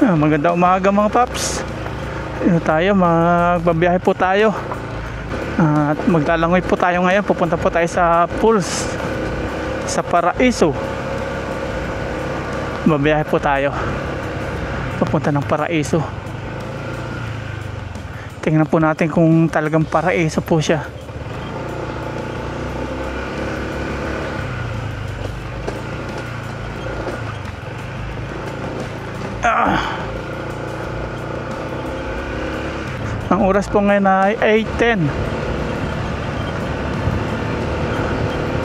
Magandang umaga mga paps. Magbabiyahe po tayo. At maglalangoy po tayo ngayon. Pupunta po tayo sa pools sa Paraiso. Babiyahe po tayo papunta ng Paraiso. Tingnan po natin kung talagang Paraiso po siya. Ang oras po ngayon ay 8:10.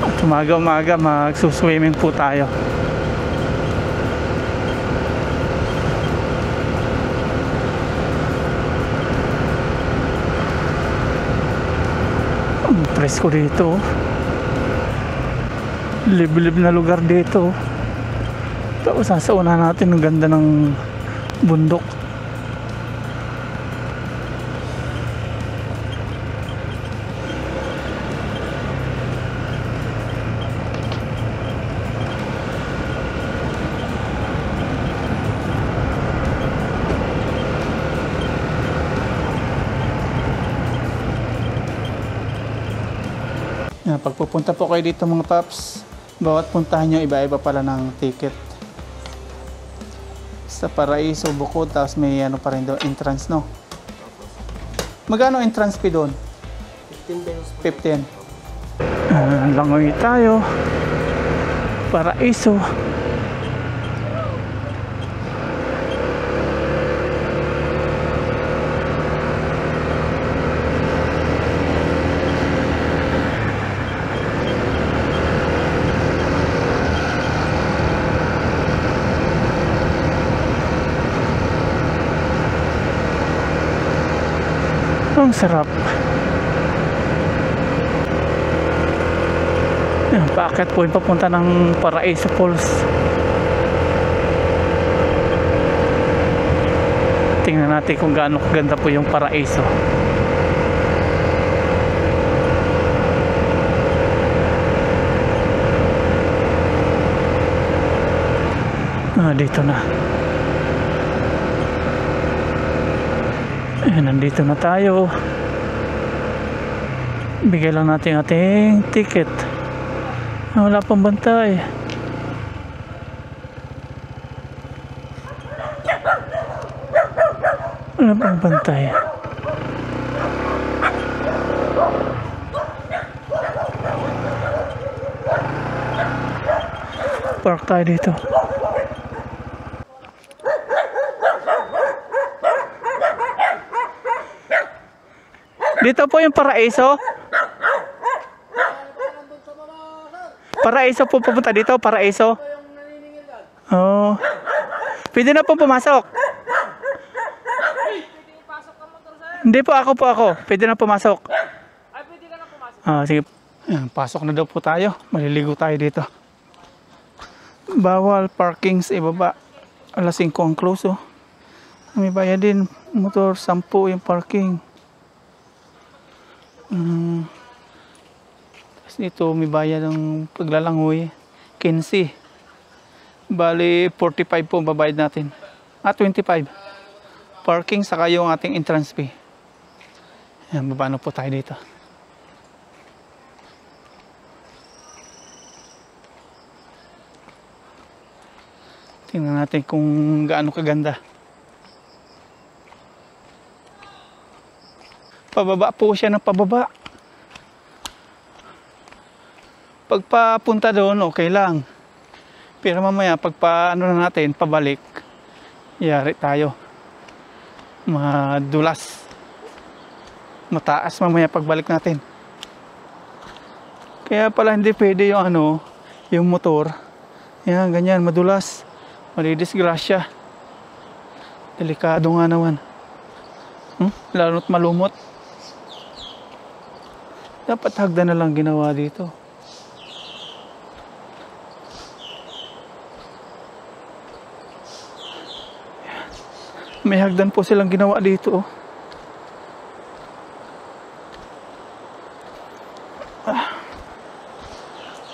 At umaga-umaga magsuswimming po tayo. Ang presko dito. Liblib na lugar dito. Tapos sasauna natin ang ganda ng bundok. Pag pupunta po kayo dito mga paps, bawat puntahan nyo iba-iba pala ng ticket. Sa Paraiso bukod, tapos may ano pa rin doon, entrance, no? Magkano entrance fee doon? 15. Langoy tayo. Paraiso. Ang sarap. Yan, paakyat po yung papunta ng Paraiso Falls. Tingnan natin kung gaano kaganda po yung Paraiso. Dito na. Nandito na tayo. Bigay lang natin ating ticket. Wala pang bantay. Wala pang bantay. Park tayo dito. Dito po yung Paraiso. Paraiso po pupunta dito, Paraiso. Oh. Pwede na po pumasok. Hindi po, ako. Pwede na pumasok. Ay, pwede ka na pumasok. Sige. Ayan, pasok na daw po tayo. Maliligo tayo dito. Bawal parking sa ibaba. Alas 5 ang close, oh. May bayad din. Motor 10 yung parking. Tapos dito may bayad ng paglalangoy 15. Bali 45 po babayad natin. 25 parking saka yung ating entrance fee. Ayan, baba na po tayo dito. Tingnan natin kung gaano kaganda. Pababa po siya ng pababa. Pagpapunta doon, okay lang. Pero mamaya, pagpa ano na natin, pabalik, yari tayo. Madulas. Mataas mamaya pagbalik natin. Kaya pala hindi pwede yung ano, yung motor. Yan, ganyan, madulas. Malidisgrasya. Delikado nga naman. Lalo't malumot. Dapat hagdan na lang ginawa dito. May hagdan po silang ginawa dito.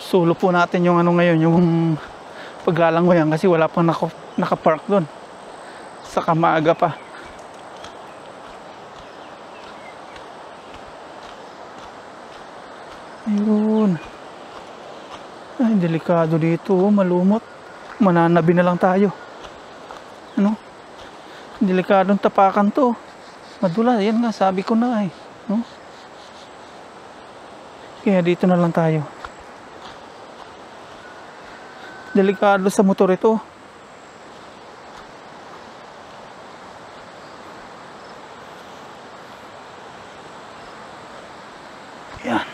Sulo po natin yung ano ngayon, yung paglalangoyan kasi wala pang nakapark doon. Saka maaga pa. Ayun. Ay, delikado dito. Malumot. Mananabi na lang tayo. Ano? Delikadong tapakan to. Madula. Yan nga, sabi ko na eh. No? Kaya dito na lang tayo. Delikado sa motor ito. Yan.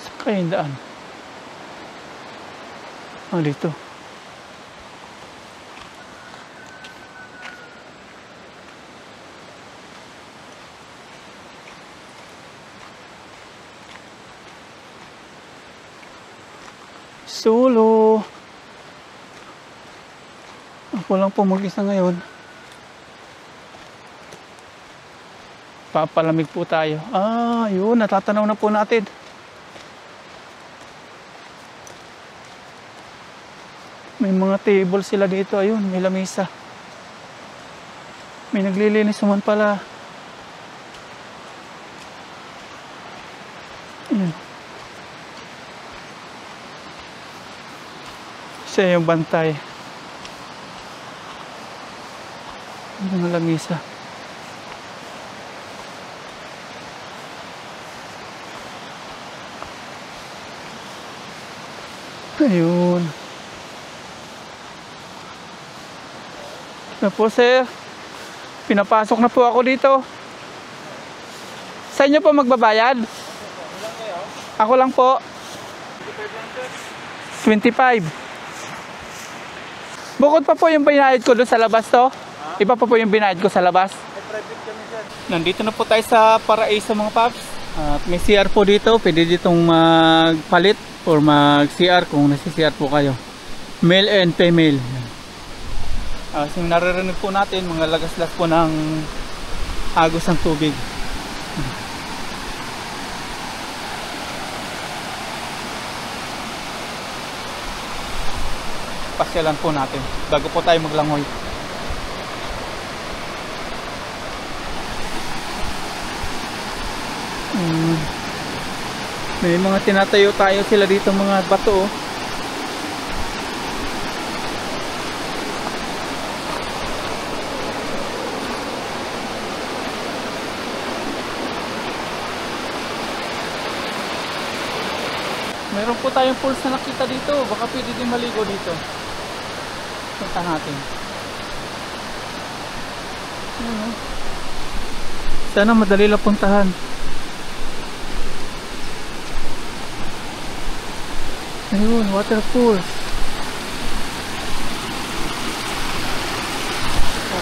Sakay yung daan. Dito. Solo. Ako lang po mag-isa ngayon. Papalamig po tayo. Yun. Natatanaw na po natin. May mga table sila dito. Ayun, may lamesa. May naglilinis naman pala. Ayun. Siya yung bantay. Mga lamesa. Ayun. Na po sir. Pinapasok na po ako dito. Sa inyo po magbabayad? Ako lang po. 25. Bukod pa po yung binayad ko doon sa labas to. Iba pa po yung binayad ko sa labas. Nandito na po tayo sa Paraiso mga paps. At may CR po dito. Pwede ditong magpalit or mag-CR kung nasi-CR po kayo. Male and female. Yung naririnig po natin, mga lagaslas po ng agos ng tubig. Pasyalan po natin bago po tayo maglangoy. May mga tinatayo tayo sila dito mga bato. Meron po tayong pools na nakita dito. Baka pwede din maligo dito. Punta natin. Sana madali lang puntahan. Ayun, water pools.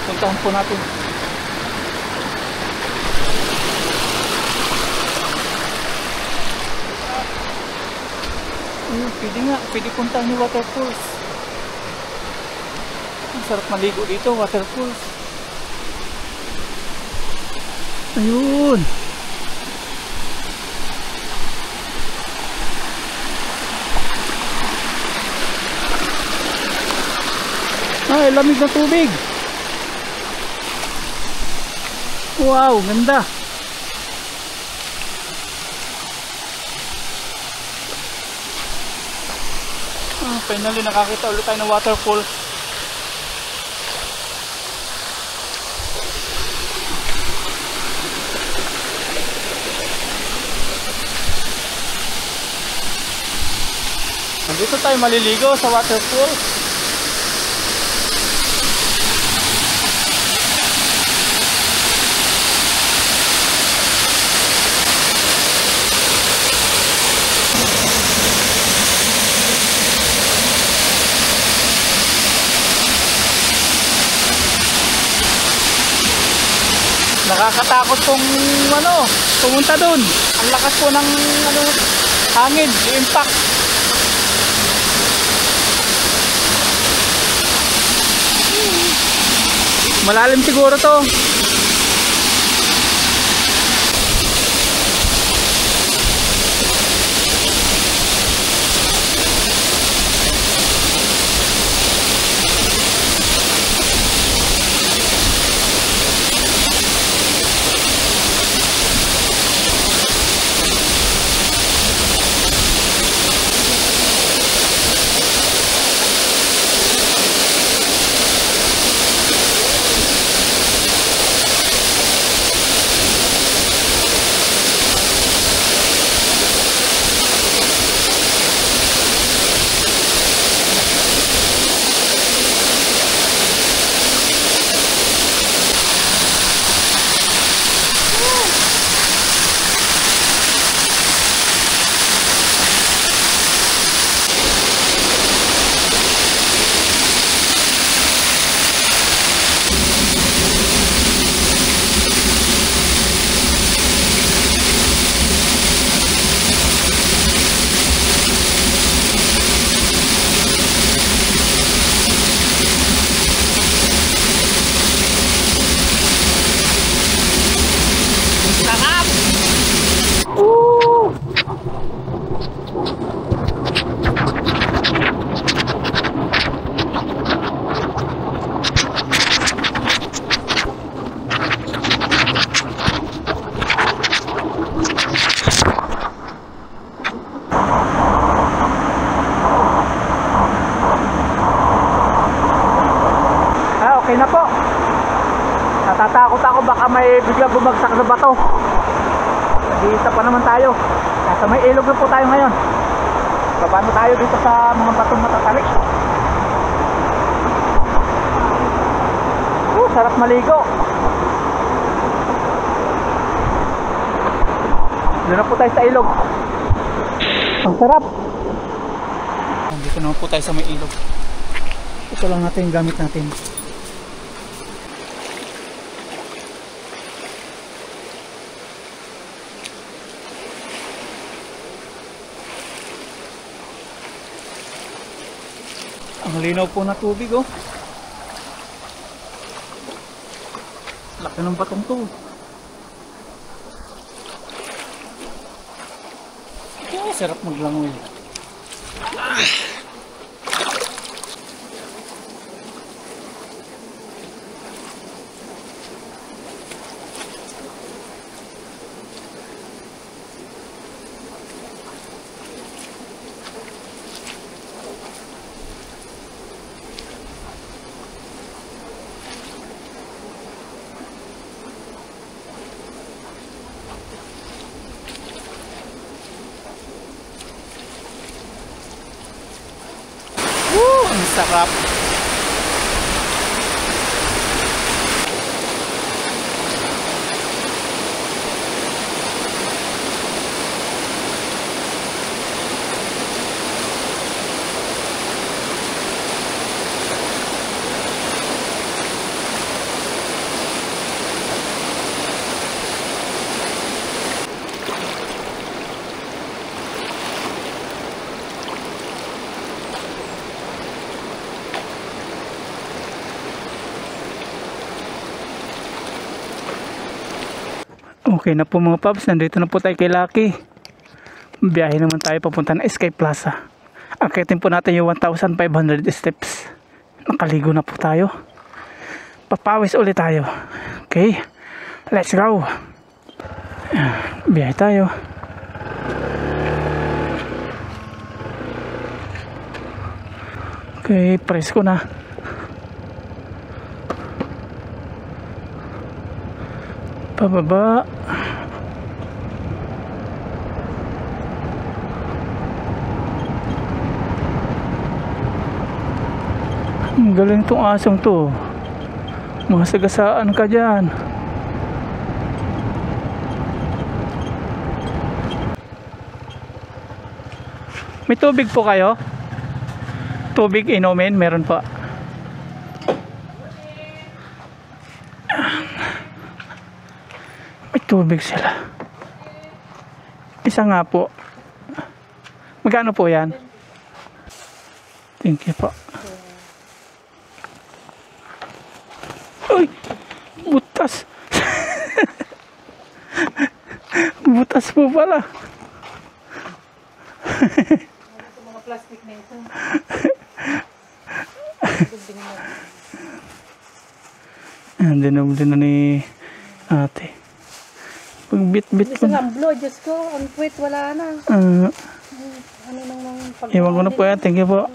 Puntahan po natin. Ayun, pwede nga. Pwede puntahan yung water pools. Ang sarap maligo dito, water pools. Ayun. Ay, lamig na tubig. Wow, ganda. Finally nakakita ulit tayo ng waterfall. Dito tayo maliligo sa waterfall. Nakakatakot kung pumunta dun. Ang lakas po ng hangin, impact. Malalim siguro to. Natatakot ako baka may bigla bumagsak na bato. Nag-iisa pa naman tayo. Nasa may ilog na po tayo ngayon. Babano tayo dito sa mga batong matatalik. Sarap maligo. Doon na po tayo sa ilog. Ang sarap. Dito naman po tayo sa may ilog. Ito lang natin yung gamit natin. Ang linaw po na tubig, oh. Laki ng batong to. Oh, sarap maglangoy. Ang sarap. Okay na po mga paps, nandito na po tayo kay Lucky. Biyahe naman tayo papunta na Sky Plaza. Akitin po natin yung 1,500 steps. Nakaligo na po tayo. Papawis ulit tayo. Okay, let's go. Biyahe tayo. Okay, presko na. Pababa. Ang galing tong asong to. Masagasaan ka dyan. May tubig po kayo? Tubig inumin? Meron pa. May tubig sila. Isa nga po. Magkano po yan? Thank you po. Uy! Butas! Butas po pala. Mga plastic na ito. Dinubli na ni ate. Pag bit-bit ko. Isang amblo, Diyos ko, ang quit, wala na. Ano nang pag- Iwan ko na po yan. Thank you po.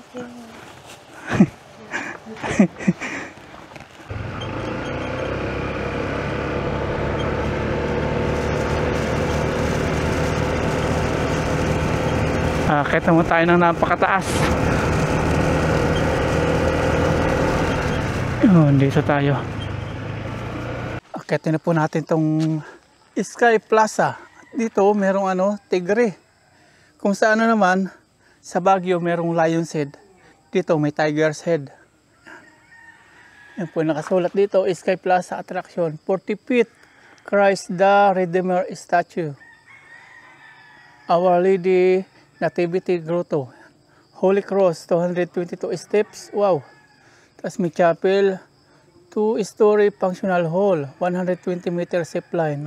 Akit naman tayo ng napakataas. Dito tayo. Akitin na po natin tong Sky Plaza. Dito merong tigre. Kung sa naman, sa Baguio merong lion's head. Dito may tiger's head. Yan po nakasulat dito, Sky Plaza attraction. 40 feet, Christ the Redeemer statue. Our Lady Nativity Grotto. Holy Cross, 222 steps. Wow. Tapos may chapel, 2-story functional hall, 120 meter zip line.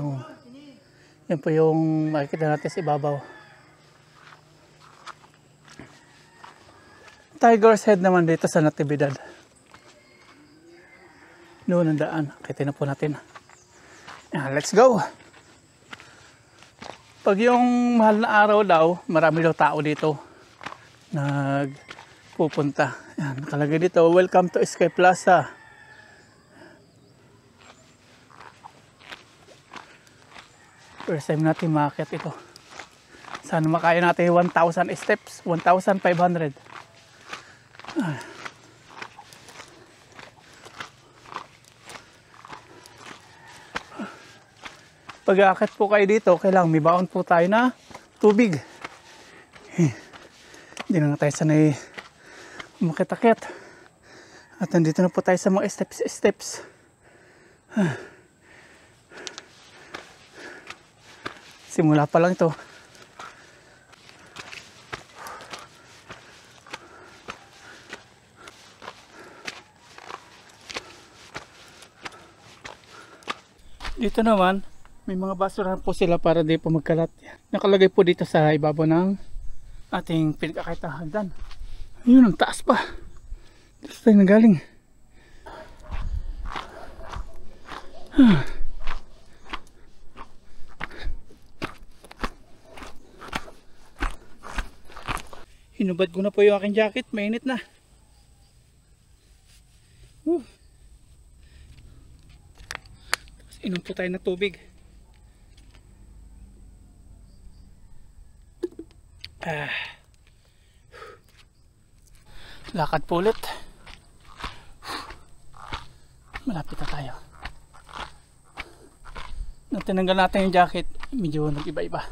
Yan po yung makikita natin sa ibabaw. Tiger's head naman dito sa Natividad. Noon ang daan. Kita na po natin. Let's go! Pag yung mahal na araw daw, marami daw tao dito nagpupunta. Yan, nakalagay dito, welcome to Sky Plaza. First time natin makakit ito. Sana makaya natin 1,000 steps. 1,500. Pag-aakit po kayo dito, kailangan may baon po tayo na tubig. Hindi na tayo sanay makit-akit. At nandito na po tayo sa mga steps. Simula pa lang ito. Dito naman, may mga basurahan po sila para di po magkalat. Nakalagay po dito sa ibabaw ng ating pinagkakaitang hagdan. Ayun, ang taas pa. Dito tayo nagaling. Hinubad ko na po yung aking jacket. Mainit na. Tapos inom po tayo ng tubig. Lakad po ulit. Malapit na tayo. Nung tinanggal natin yung jacket, medyo nag-iba-iba.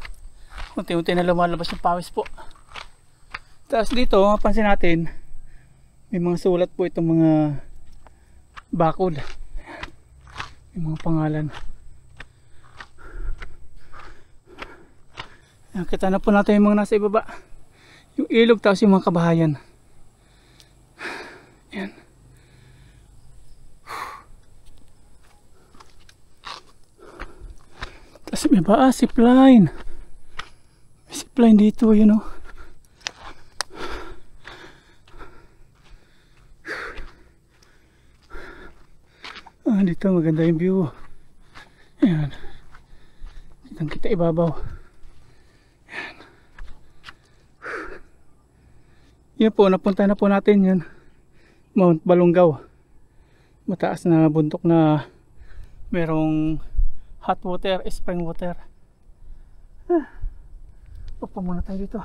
Unti-unti na lumalabas yung pawis po. Tapos dito, mapansin natin, may mga sulat po itong mga bakod. May mga pangalan. Nakita na po natin yung mga nasa ibaba. Yung ilog, tapos yung mga kabahayan. Yan. Tapos may ba? Zipline. May zipline dito, yun o. Dito maganda yung view. Ayan. Kitang kita ibabaw. Ayan. Yan po, napunta na po natin yan. Mount Balungaw. Mataas na bundok na merong hot water, spring water. Upo muna tayo dito.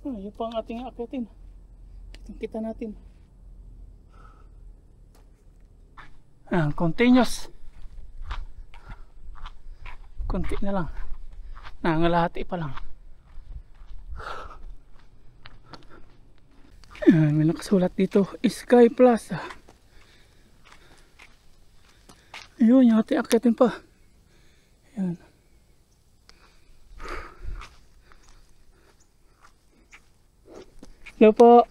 Yun pa ang ating akitin. Kita natin. Continuous. Kunti na lang. Nangalahati pa lang. May nakasulat dito, Sky Plaza. Ayun, yung ating akitin pa. Ayan. Hello po.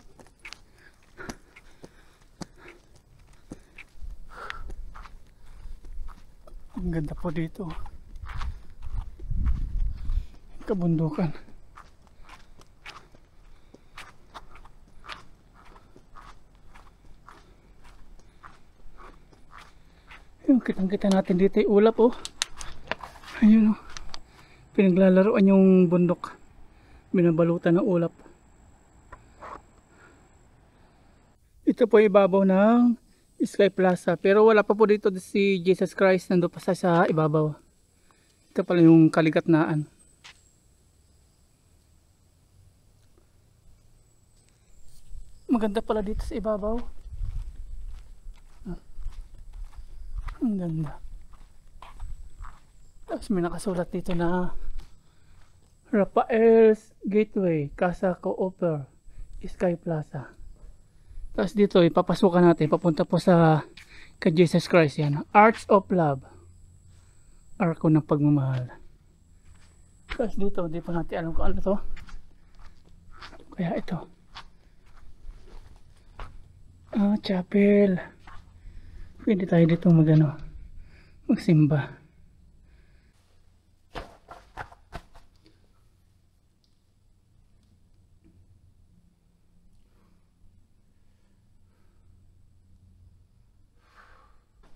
Ang ganda po dito. Kabundukan. Yung kitang-kita natin dito yung ulap oh. Ayun oh. Pinaglalaroan yung bundok. Binabalutan ng ulap. Ito po ibabaw ng Sky Plaza. Pero wala pa po dito si Jesus Christ. Nandun pa sa ibabaw. Ito pala yung Kaligatnaan. Maganda pala dito sa ibabaw. Ang ganda. Tapos may nakasulat dito na Rafael's Gateway, Casa Cooper, Sky Plaza. Tapos dito ipapasukan natin papunta po sa kay Jesus Christ yan. Arch of Love. Arko ng pagmamahal. Tapos dito hindi pa natin alam kung ano to. Kaya ito. Chapel. Pwede tayo dito magsimba.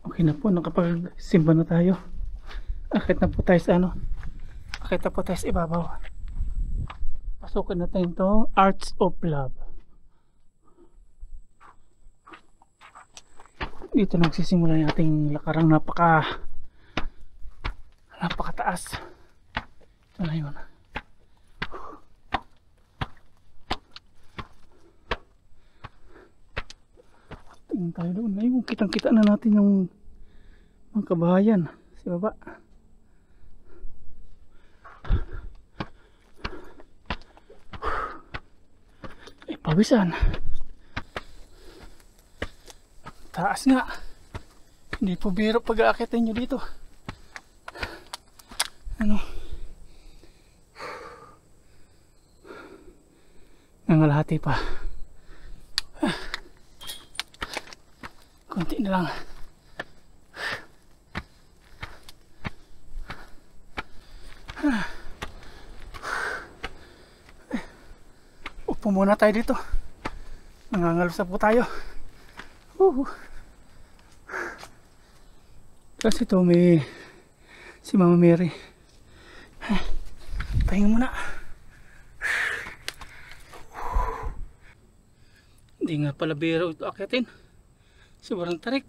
Okay na po, nakapagsimba na tayo. Akit na po tayo sa Akit na po tayo sa ibabaw. Pasok Pasukin natin itong Arts of Love. Dito nagsisimula yung ating lakarang napakataas. Ito na yun. Tingin tayo doon. Ayun, kitang-kita na natin yung mga kabahayan sa baba. Ay, pawisan. Taas nga. Hindi po biro pag-aakitin nyo dito. Ano? Nangalahati pa. Kunti na lang. Upo muna tayo dito. Nangangalusa po tayo. Kasi ito may si Mama Mary. Pahinga muna. Hindi nga pala biro ito akitin. Sobrang tarik.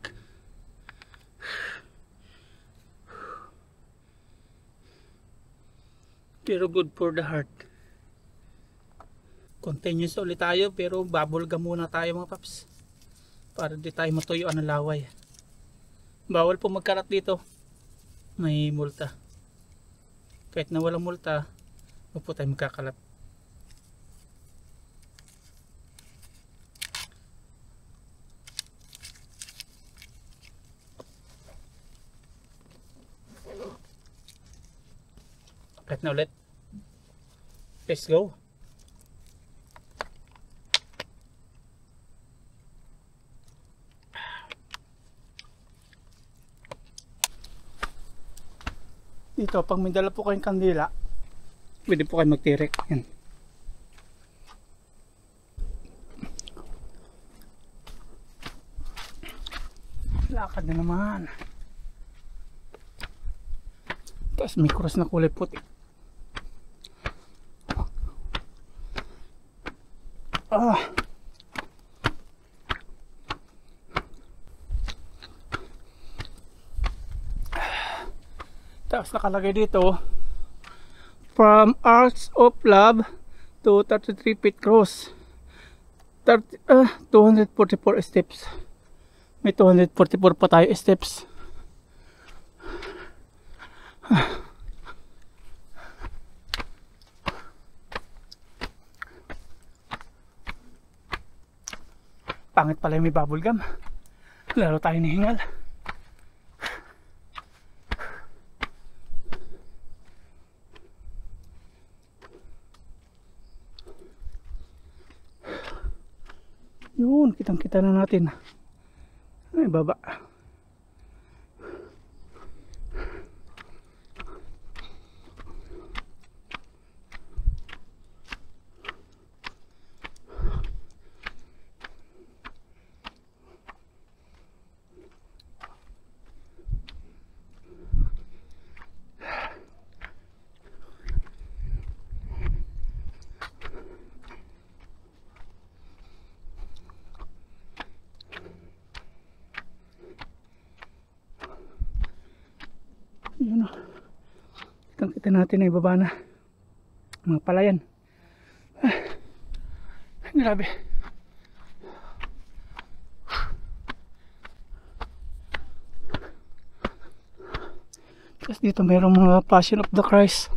Pero good for the heart. Continuous ulit tayo pero babulga muna tayo mga paps. Para di tayo matuyuan ng laway. Bawal po magkarat dito. May multa. Kahit na walang multa, huwag po tayo magkakalat. Kahit na ulit. Let's go. Dito, pag may dala po kayong kandila, pwede po kayo magtirik. Yan. Lakad na naman. Tapos may cross na kulay puti. Tapos nakalagay dito, from Arts of Love to 33 feet cross, 244 steps. May 244 pa tayo steps. Pangit pala yung may bubble gum. Lalo tayo nihingal. Yun, kitang-kita na natin. Ay, baba. Yun o. Kitang-kita natin ay baba na. Mga palayan. Grabe. Tapos dito mayroong mga Passion of the Christ.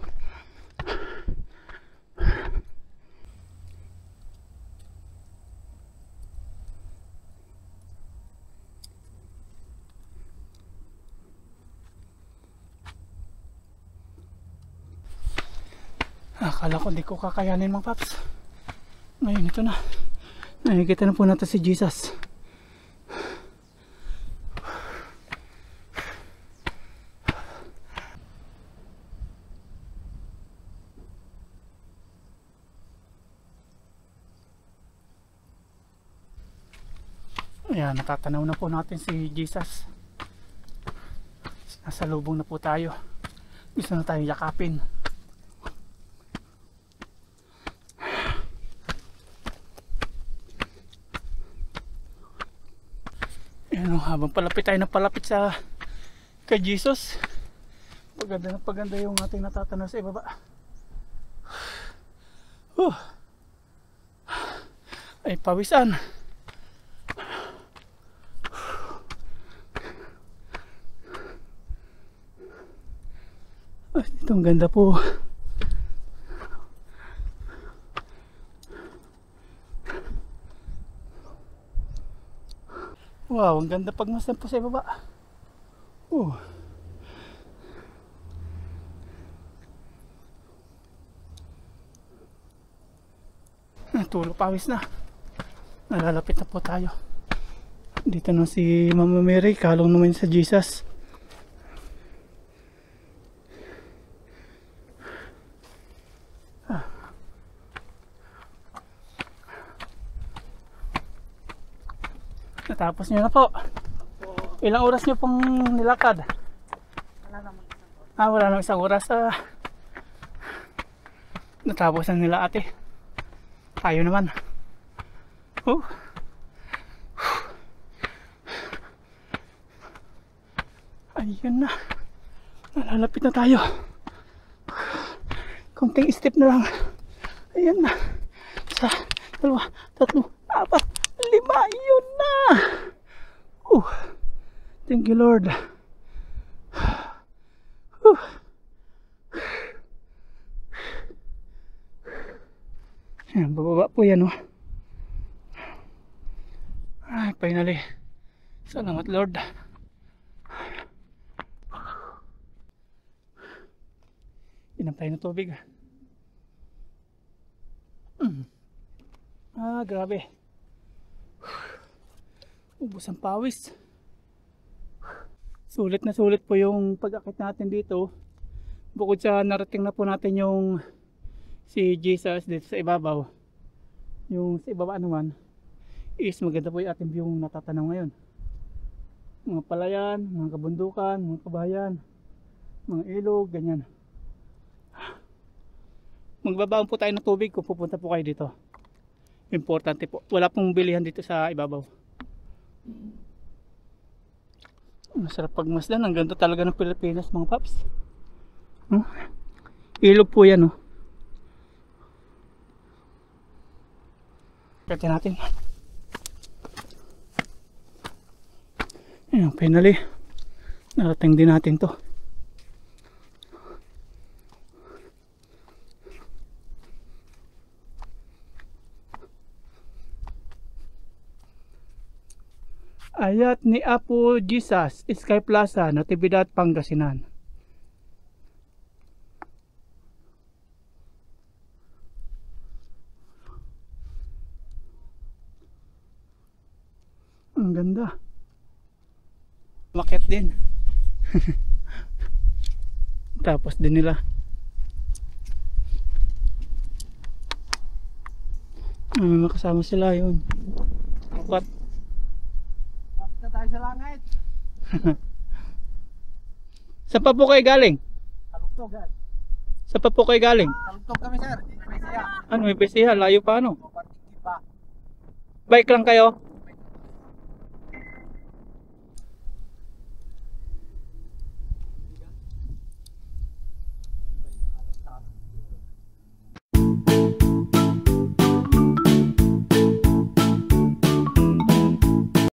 Akala ko di ko kakayanin mga paps. Ngayon ito na. Nakikita na po natin si Jesus. Ayan, natatanaw na po natin si Jesus. Nasa lubong na po tayo. Gusto na tayo yakapin. habang palapit tayo na palapit sa kay Jesus, paganda na paganda yung ating natatanaw sa ibaba. Ay pawisan. Ay, ito ang ganda po. Wow, ang ganda pagmasdan po sa ibaba. Tulo pawis na. Nalalapit na po tayo. Dito na si Mama Mary, kalong naman sa Jesus. Natapos nyo na po. Ilang oras nyo pong nilakad? Wala naman isang oras. Natapos na nila ate. Tayo naman. Ayun na. Nalalapit na tayo. Konting step na lang. Ayun na. Isa, dalawa, tatlo, apat, lima. Ayun na. Thank you Lord. Ayan, bababa po yan Ay, finally. Salamat Lord. Inom tayo ng tubig. Grabe. Ubos ang pawis. Sulit na sulit po yung pag-akit natin dito. Bukod sa narating na po natin yung si Jesus dito sa ibabaw, yung sa ibaba naman is maganda po yung ating view natatanaw ngayon. Mga palayan, mga kabundukan, mga kabahayan, mga ilog, ganyan. Magbabaon po tayo ng tubig kung pupunta po kayo dito. Importante po, wala pong bilihan dito sa ibabaw. Masarap pagmasdan, ang ganda talaga ng Pilipinas mga paps. Ilog po yan Kati natin. Ayan, finally narating din natin to. Ayat ni Apo Jesus, Sky Plaza, Natividad, Pangasinan. Ang ganda. Maket din. Tapos din nila. May makasama sila yun. Apat. Tapos na tayo sa langit. Saan pa po kayo galing? Talugtog. Saan pa po kayo galing? Talugtog kami sir. Ano, may besihan. Layo pa ano? Patigil pa. Bike lang kayo?